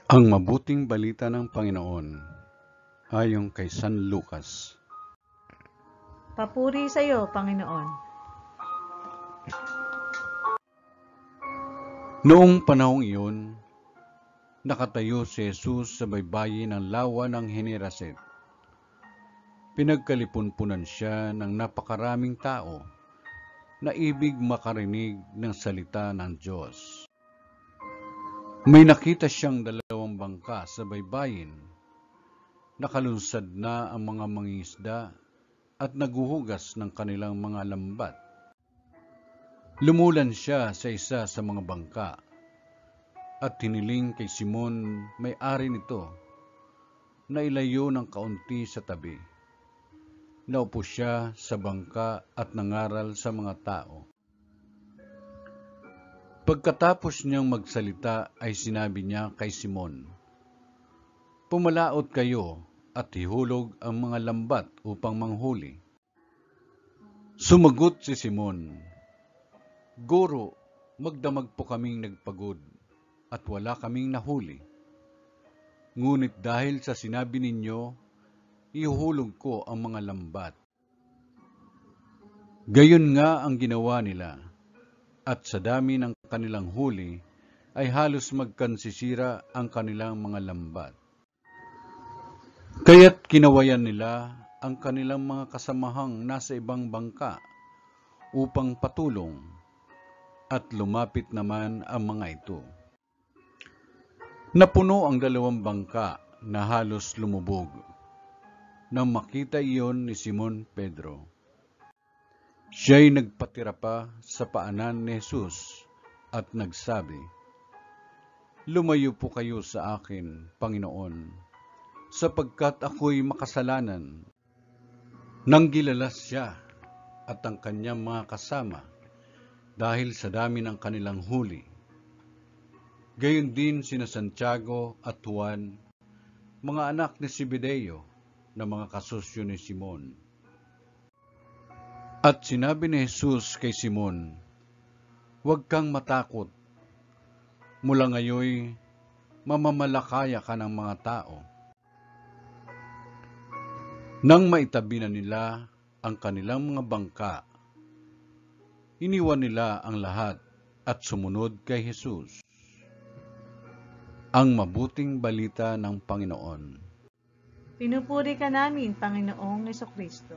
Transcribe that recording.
Ang mabuting balita ng Panginoon ayon kay San Lucas. Papuri sa iyo, Panginoon. Noong panahong iyon, nakatayo si Jesus sa baybayin ng lawa ng Generaset. Pinagkalipunpunan siya ng napakaraming tao na ibig makarinig ng salita ng Diyos. May nakita siyang dalawang bangka sa baybayin. Nakalunsad na ang mga mangingisda at naguhugas ng kanilang mga lambat. Lumulan siya sa isa sa mga bangka at hiniling kay Simon, may-ari nito, na ilayo ng kaunti sa tabi. Naupo siya sa bangka at nangaral sa mga tao. Pagkatapos niyang magsalita ay sinabi niya kay Simon, "Pumalaot kayo at ihulog ang mga lambat upang manghuli." Sumagot si Simon, "Guro, magdamag po kaming nagpagod at wala kaming nahuli. Ngunit dahil sa sinabi ninyo, ihulog ko ang mga lambat." Gayon nga ang ginawa nila, at sa dami ng kanilang huli ay halos magkansisira ang kanilang mga lambat. Kaya't kinawayan nila ang kanilang mga kasamahang nasa ibang bangka upang patulong, at lumapit naman ang mga ito. Napuno ang dalawang bangka na halos lumubog. Nang makita iyon ni Simon Pedro, siya'y nagpatira pa sa paanan ni Jesus at nagsabi, "Lumayo po kayo sa akin, Panginoon, sapagkat ako'y makasalanan." Nang gilalas siya at ang kanyang mga kasama dahil sa dami ng kanilang huli. Gayon din sina Santiago at Juan, mga anak ni Zebedeo na mga kasosyo ni Simon. At sinabi ni Jesus kay Simon, "Huwag kang matakot. Mula ngayon, mamamalakaya ka ng mga tao." Nang maitabi na nila ang kanilang mga bangka, iniwan nila ang lahat at sumunod kay Jesus. Ang mabuting balita ng Panginoon. Pinupuri ka namin, Panginoong Jesucristo.